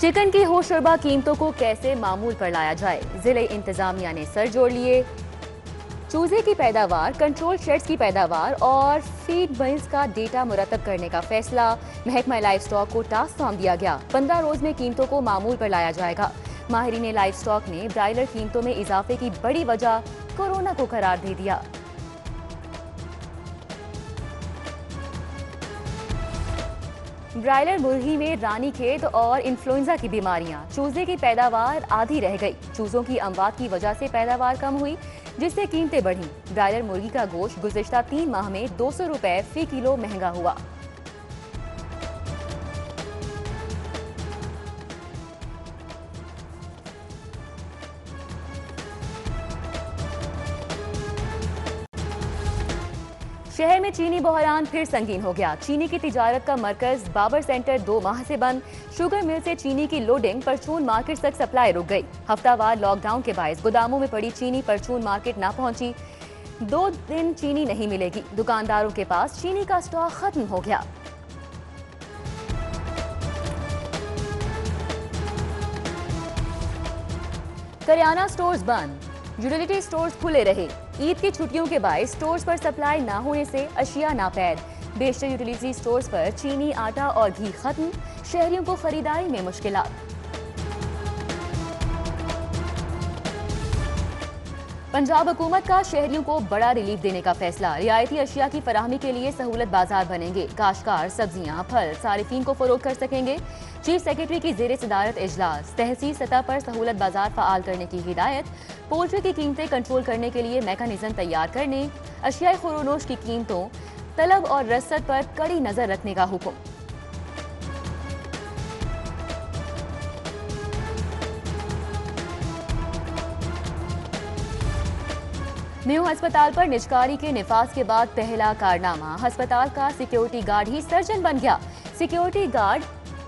Chicken की होशरुबा कीमतों को कैसे मामूल पर लाया जाए, जिले इंतजामिया ने सर जोड़ लिए। चूजे की पैदावार, कंट्रोल शेड्स की पैदावार और फीड मिल्स का डेटा मुरतब करने का फैसला। महकमा लाइव स्टॉक को टास्क सौंप दिया गया। 15 रोज में कीमतों को मामूल पर लाया जाएगा। माहिरीन लाइव स्टॉक ने ब्रायलर कीमतों में इजाफे की बड़ी वजह कोरोना को करार दे दिया। ब्रायलर मुर्गी में रानीखेत और इन्फ्लुएंजा की बीमारियां। चूजे की पैदावार आधी रह गई। चूजों की अमवात की वजह से पैदावार कम हुई, जिससे कीमतें बढ़ी। ब्रायलर मुर्गी का गोश्त गुज़िश्ता 3 माह में 200 रुपए फी किलो महंगा हुआ। शहर में चीनी बहरान फिर संगीन हो गया। चीनी की तिजारत का मरकज बाबर सेंटर 2 माह से बंद। शुगर मिल से चीनी की लोडिंग परचून मार्केट तक सप्लाई रुक गई। हफ्तावार लॉकडाउन के बायस गोदामों में पड़ी चीनी परचून मार्केट ना पहुंची। 2 दिन चीनी नहीं मिलेगी। दुकानदारों के पास चीनी का स्टॉक खत्म हो गया। करियाना स्टोर्स बंद, यूटिलिटी स्टोर्स खुले रहे। ईद की छुट्टियों के बायस स्टोर्स पर सप्लाई ना होने से अशिया नापैद। बेशतर यूटिलिटी स्टोर्स पर चीनी, आटा और घी खत्म। शहरियों को खरीदारी में मुश्किलात। पंजाब हुकूमत का शहरियों को बड़ा रिलीफ देने का फैसला। रियायती अशिया की फराहमी के लिए सहूलत बाजार बनेंगे। काश्तकार सब्जियां, फल सारिफीन को फरोख्त कर सकेंगे। चीफ सेक्रेटरी की जेर सदारत इजलास। तहसील सतह पर सहूलत बाजार फाल करने की हिदायत। पोल्ट्री की कीमतें कंट्रोल करने के लिए मैकेनिज्म तैयार करने। अशियाई खुरोनोश की कीमतों, तलब और रसद पर कड़ी नजर रखने का हुक्म। मेयो अस्पताल पर निजकारी के निफाज के बाद पहला कारनामा। अस्पताल का सिक्योरिटी गार्ड ही सर्जन बन गया। सिक्योरिटी गार्ड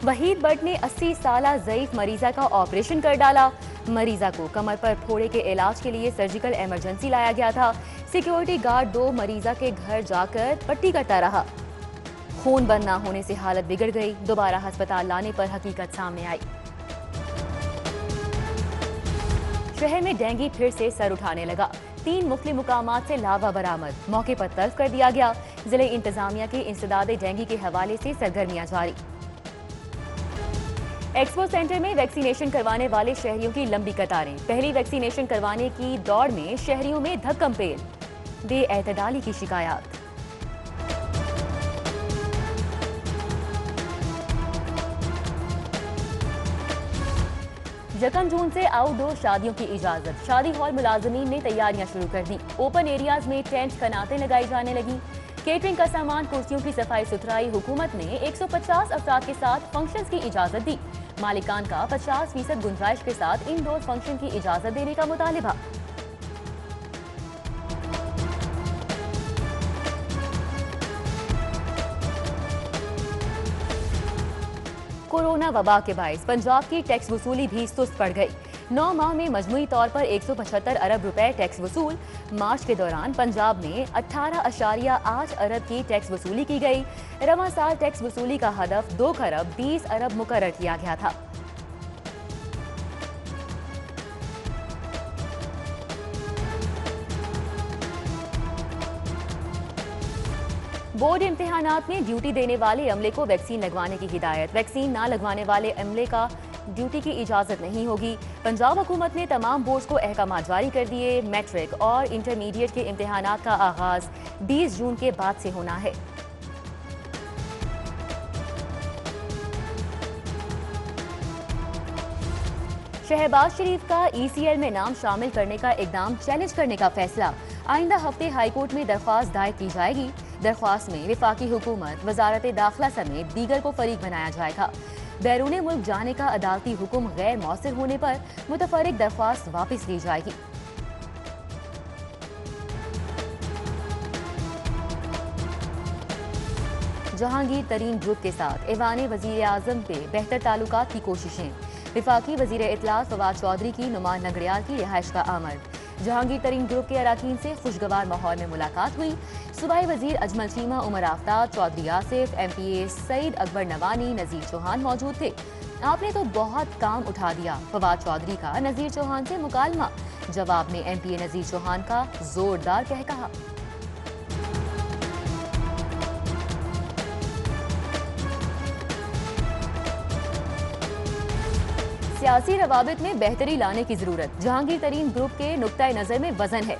वहीद भट्ट ने 80 साला ज़ईफ मरीजा का ऑपरेशन कर डाला। मरीजा को कमर पर फोड़े के इलाज के लिए सर्जिकल इमरजेंसी लाया गया था। सिक्योरिटी गार्ड 2 मरीजा के घर जाकर पट्टी करता रहा। खून बंद न होने से हालत बिगड़ गई। दोबारा अस्पताल लाने पर हकीकत सामने आई। शहर में डेंगू फिर से सर उठाने लगा। 3 मुख्तलिफ मुकामात से लावा बरामद। मौके पर तल्फ कर दिया गया। जिले इंतजामिया की इंसदाद डेंगू के हवाले से सरगर्मियां जारी। एक्सपो सेंटर में वैक्सीनेशन करवाने वाले शहरियों की लंबी कतारें। पहली वैक्सीनेशन करवाने की दौड़ में शहरियों में धक्कम पेल। बेएतदाली की शिकायत। यकम जून से आउटडोर शादियों की इजाजत। शादी हॉल मुलाजमीन ने तैयारियां शुरू कर दी। ओपन एरियाज में टेंट कनातें लगाई जाने लगी। केटरिंग का सामान, कुर्सियों की सफाई सुथराई। हुकूमत ने 150 अफराद के साथ फंक्शंस की इजाजत दी। मालिकान का 50% गुंजाइश के साथ इंडोर फंक्शन की इजाजत देने का मुतालिबा। कोरोना वबा के बायस पंजाब की टैक्स वसूली भी सुस्त पड़ गई। 9 माह में मजमूई तौर पर 175 अरब रुपए टैक्स वसूल। मार्च के दौरान पंजाब में 18.8 अरब की टैक्स वसूली की गई। रवां साल टैक्स वसूली का हदफ 2 खरब 20 अरब मुकर्रर किया गया था। बोर्ड इम्तिहानात में ड्यूटी देने वाले अमले को वैक्सीन लगवाने की हिदायत। वैक्सीन ना लगवाने वाले अमले का ड्यूटी की इजाजत नहीं होगी। पंजाब हुकूमत ने तमाम बोर्ड्स को अहकाम जारी कर दिए। मैट्रिक और इंटरमीडिएट के इम्तिहानात का आगाज 20 जून के बाद से होना है। शहबाज शरीफ का ECL में नाम शामिल करने का इकदाम चैलेंज करने का फैसला। आइंदा हफ्ते हाईकोर्ट में दरख्वास्त दायर की जाएगी। दरख्वास्त में विफाकी हुकूमत, वजारत दाखिला समेत दीगर को फरीक बनाया जाएगा। बैरून मुल्क जाने का अदालती हुक्म गैर मौसर होने पर मुतफर्रिक दरख्वास्त वापस ली जाएगी। जहांगीर तरीन ग्रुप के साथ ऐवान वजीर आजम पे बेहतर ताल्लुकात की कोशिशें। विफाकी वजीर इत्तलात फवाद चौधरी की नुमान नगरियाल की रिहाइश का आमद। जहांगीर तरीन ग्रुप के अराकीन से खुशगवार माहौल में मुलाकात हुई। सूबाई वजीर अजमल चीमा, उमर आफ्ताब, चौधरी आसिफ, MPA सईद अकबर नवानी, नजीर चौहान मौजूद थे। आपने तो बहुत काम उठा दिया, फवाद चौधरी का नजीर चौहान से मुकालमा। जवाब में एमपीए नजीर चौहान का जोरदार कहकहा। सियासी रवाबित में बेहतरी लाने की जरूरत, जहांगीर तरीन ग्रुप के नुक्ताए नजर में वजन है।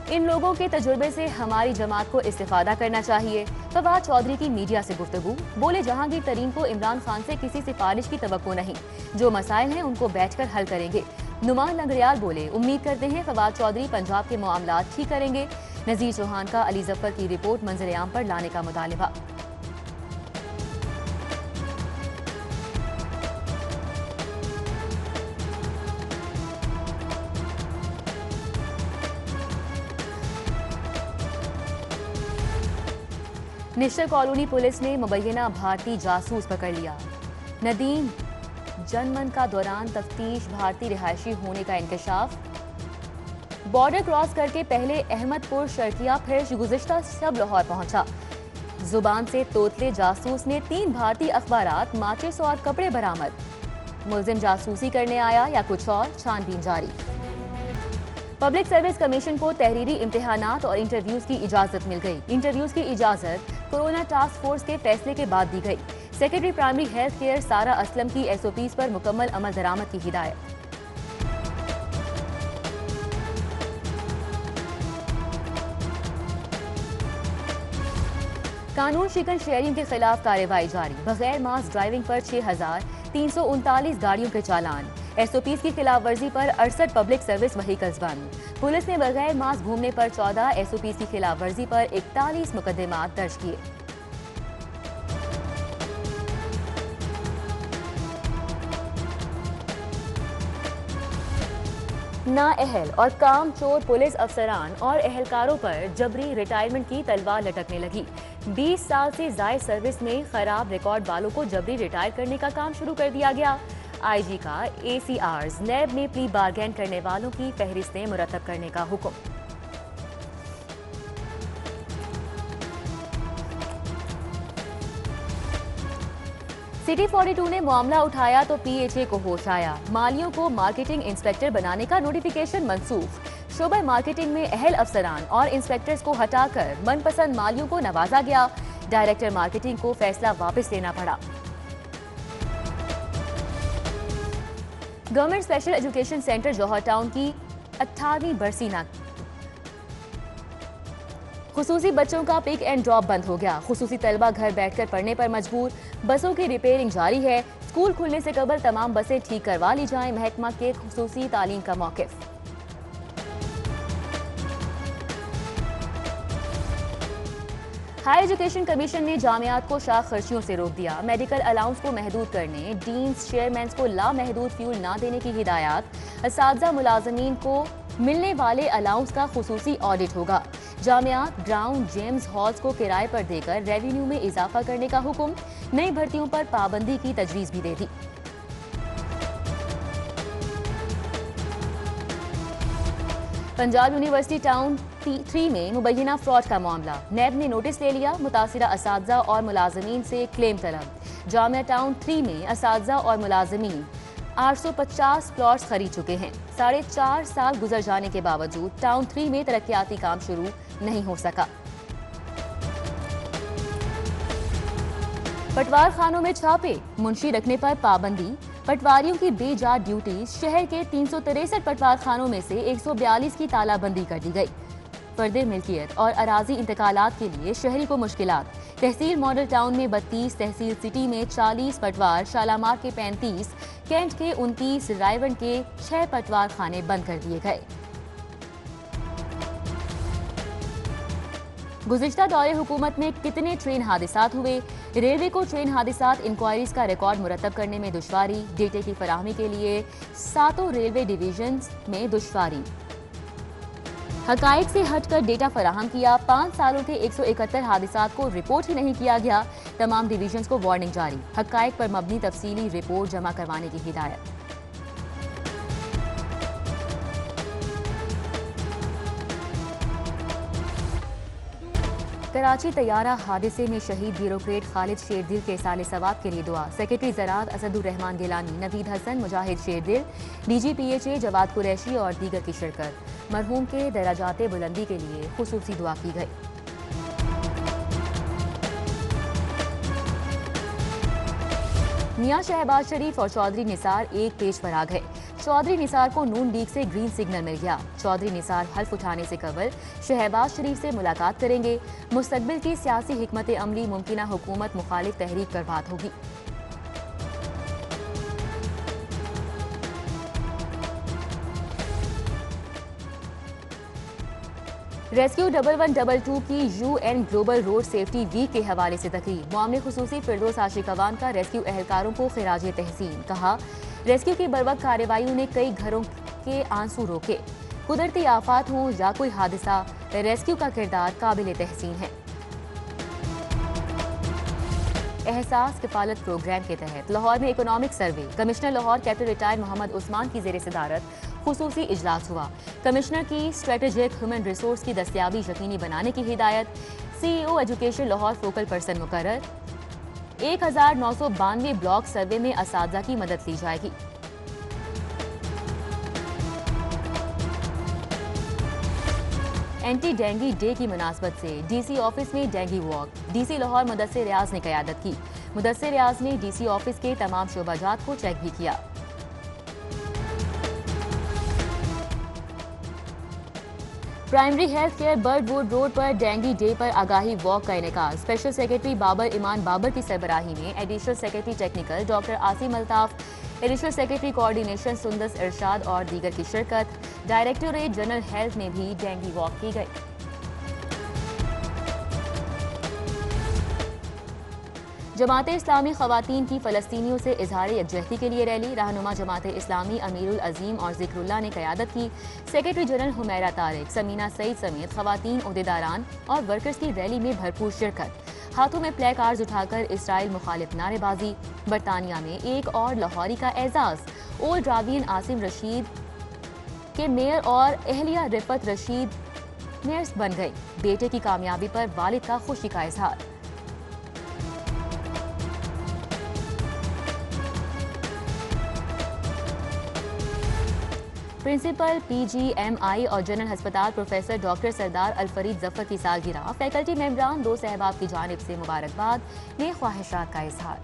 इन लोगों के तजुर्बे से हमारी जमात को इस्तेफादा करना चाहिए। फवाद चौधरी की मीडिया से गुफ्तगू, बोले जहांगीर तरीन को इमरान खान से किसी सिफारिश की तवक्को नहीं, जो मसाइल हैं उनको बैठकर हल करेंगे। नुमान लंगड़ियाल बोले उम्मीद करते हैं फवाद चौधरी पंजाब के मामला ठीक करेंगे। नजीर चौहान का अली जफर की रिपोर्ट मंजर आम पर लाने का मुतालिबा। निश्चल कॉलोनी पुलिस ने मुबैना भारतीय जासूस पकड़ लिया। नदीम जनमन का दौरान तफ्तीश भारतीय रिहायशी होने का इंकशाफ। बॉर्डर क्रॉस करके पहले अहमदपुर शर्किया फिर गुज़िश्ता शब लाहौर पहुंचा। जुबान से तोतले जासूस ने 3 भारतीय अखबारात, माचिस और कपड़े बरामद। मुलजिम जासूसी करने आया या कुछ और, छानबीन जारी। पब्लिक सर्विस कमीशन को तहरीरी इम्तिहानात और इंटरव्यूज की इजाजत मिल गई। इंटरव्यूज की इजाजत कोरोना टास्क फोर्स के फैसले के बाद दी गई। सेक्रेटरी प्राइमरी हेल्थ केयर सारा असलम की एसओपीज पर मुकम्मल अमल दरामद की हिदायत। कानून शिकन शहरियों के खिलाफ कार्रवाई जारी, बगैर मास्क ड्राइविंग पर 6,339 गाड़ियों के चालान। एसओपीज की खिलाफ वर्जी पर 68 पब्लिक सर्विस व्हीकल्स बंद। पुलिस ने बगैर मास्क घूमने पर 14, एसओपीज की खिलाफ वर्जी पर 41 मुकदमात दर्ज किए। नाअहल और काम चोर पुलिस अफसरान और एहलकारों पर जबरी रिटायरमेंट की तलवार लटकने लगी। 20 साल से जायद सर्विस में खराब रिकॉर्ड वालों को जबरी रिटायर करने का काम शुरू कर दिया गया। आईजी का एसीआर्स नैब में प्ली बारगेन करने वालों की फहरिस्तें मुरतब करने का हुक्म। सिटी 42 ने मामला उठाया तो पीएचए को होश आया। मालियों को मार्केटिंग इंस्पेक्टर बनाने का नोटिफिकेशन मंसूख। शोबा मार्केटिंग में अहल अफसरान और इंस्पेक्टर्स को हटाकर मनपसंद मालियों को नवाजा गया। डायरेक्टर मार्केटिंग को फैसला वापस लेना पड़ा। गवर्नमेंट स्पेशल एजुकेशन सेंटर जौहर टाउन की 18वीं बरसी ना खुसूसी बच्चों का पिक एंड ड्रॉप बंद हो गया। खुसूसी तलबा घर बैठकर पढ़ने पर मजबूर। बसों की रिपेयरिंग जारी है। स्कूल खुलने से कबल तमाम बसें ठीक करवा ली जाएं, महकमा के खुसूसी तालीम का मौकिफ। हायर एजुकेशन कमीशन ने जामियात को शाख खर्चियों से रोक दिया। मेडिकल अलाउंस को महदूद करने, डीन्स चेयरमैन को लामहदूद फ्यूल ना देने की हिदायत। असातिज़ा मुलाजमीन को मिलने वाले अलाउंस का खुसूसी ऑडिट होगा। जामियात ग्राउंड जिम्स हॉल्स को किराए पर देकर रेवेन्यू में इजाफा करने का हुक्म। नई भर्तियों पर पाबंदी की तजवीज़ भी दे दी। पंजाब यूनिवर्सिटी टाउन 3 में मुबैना फ्रॉड का मामला। नैब ने नोटिस ले लिया। मुतासिरा असातिज़ा और मुलाजमीन से क्लेम तलब। जामिया टाउन 3 में असातिज़ा और मुलाजमीन 850 प्लॉट्स खरीद चुके हैं। 4.5 साल गुजर जाने के बावजूद टाउन 3 में तरक्याती काम शुरू नहीं हो सका। पटवार खानों में छापे, मुंशी रखने पर पाबंदी। पटवारियों की बेजा ड्यूटीज। शहर के 363 पटवार खानों में से 142 की तालाबंदी कर दी गई। फर्दे मिल्कियत और अराजी इंतकालात के लिए शहरी को मुश्किलात। तहसील मॉडल टाउन में 32, तहसील सिटी में 40 पटवार, शालामार के 35, कैंट के 29, रायवन के 6 पटवार खाने बंद कर दिए गए। गुज़िश्ता दौरे हुकूमत में कितने ट्रेन हादसात हुए? रेलवे को ट्रेन हादसात इंक्वायरीज का रिकॉर्ड मुरतब करने में दुश्वारी। डेटे की फराहमी के लिए 7 रेलवे डिवीजन्स में दुश्वारी। हकायक से हटकर डेटा फराहम किया। 5 सालों के 171 हादसात को रिपोर्ट ही नहीं किया गया। तमाम डिवीजन्स को वार्निंग जारी। हकायक पर मबनी तफसीली रिपोर्ट जमा करवाने की हिदायत। कराची तैयारा हादसे में शहीद ब्यूरोक्रेट खालिद शेरदिल के साले सवाब के लिए दुआ। सेक्रेटरी ज़राअत असदुर रहमान गिलानी, नवीद हसन, मुजाहिद शेरदिल, DGPHA जवाद कुरैशी और दीगर की शिरकत। मरहूम के दराजाते बुलंदी के लिए खुसूसी दुआ की गई। मियां शहबाज शरीफ और चौधरी निसार एक पेज पर आ गए। चौधरी निसार को नून लीग से ग्रीन सिग्नल मिल गया। चौधरी निसार हल्फ उठाने से कबल शहबाज शरीफ से मुलाकात करेंगे। मुस्तकबिल की सियासी हिकमत अमली मुमकिना हुकूमत मुखालिफ तहरीक पर बात होगी। रेस्क्यू 1122 की UN global road safety week के हवाले से तकरीर। मामले खुसूसी फिरदौस आशिक अवान का रेस्क्यू एहलकारों को खिराजे तहसीन। कहा, रेस्क्यू की बर्वक्त कार्रवाइयों ने कई घरों के आंसू रोके। कुदरती आफात हों या कोई हादसा, रेस्क्यू का किरदार काबिल तहसीन है। एहसास किफालत प्रोग्राम के तहत लाहौर में economic survey. Commissioner Lahore captain retired Mohammad Usman की जेर सदारत खुसूसी इजलास हुआ। कमिश्नर की स्ट्रेटेजिक ह्यूमन रिसोर्स की दस्तियाबी यकीनी बनाने की हिदायत। CEO education Lahore focal person मुकर्रर। 1992 ब्लॉक सर्वे में असातिज़ा की मदद ली जाएगी। एंटी डेंगी डे की मुनासबत से DC ऑफिस में dengue walk. DC Lahore Mudassir Riaz ने क़यादत की। मुदस्सिर रियाज ने DC ऑफिस के तमाम शोबाजात को चेक भी किया। Primary health care Birdwood road पर डेंगी डे पर आगाही वॉक का इनेकाद। स्पेशल सेक्रेटरी बाबर इमान बाबर की सरबराही में additional secretary technical doctor Asim Altaf, additional secretary coordination Sundas Irshad और दीगर की शिरकत। डायरेक्टोरेट जनरल हेल्थ में भी डेंगी वॉक की गई। जमात इस्लामी खवातीन की फ़लस्तीनियों से इजहार यकजहती के लिए रैली। रहनुमा जमात इस्लामी अमीरुल अजीम और जिक्रुल्लाह ने क़यादत की। सेक्रेटरी जनरल हुमैरा तारिक, समीना सईद समेत खवातीन ओहदेदारान और वर्कर्स की रैली में भरपूर शिरकत। हाथों में प्ले कार्ड्स उठाकर इसराइल मुखालिफ नारेबाजी। बरतानिया में एक और लाहौरी का एजाज। ओल्ड रावियन आसिम रशीद के मेयर और एहलिया रिफत रशीद मेयर्स बन गई। बेटे की कामयाबी पर वालिद का खुशी का इजहार। प्रिंसिपल PGMI और जनरल हस्पताल प्रोफेसर डॉक्टर सरदार अलफरीद जफर की सालगिरह। फैकल्टी मेंबरान दो सहबाब की जानिब से मुबारकबाद में ख्वाहिशात का इजहार।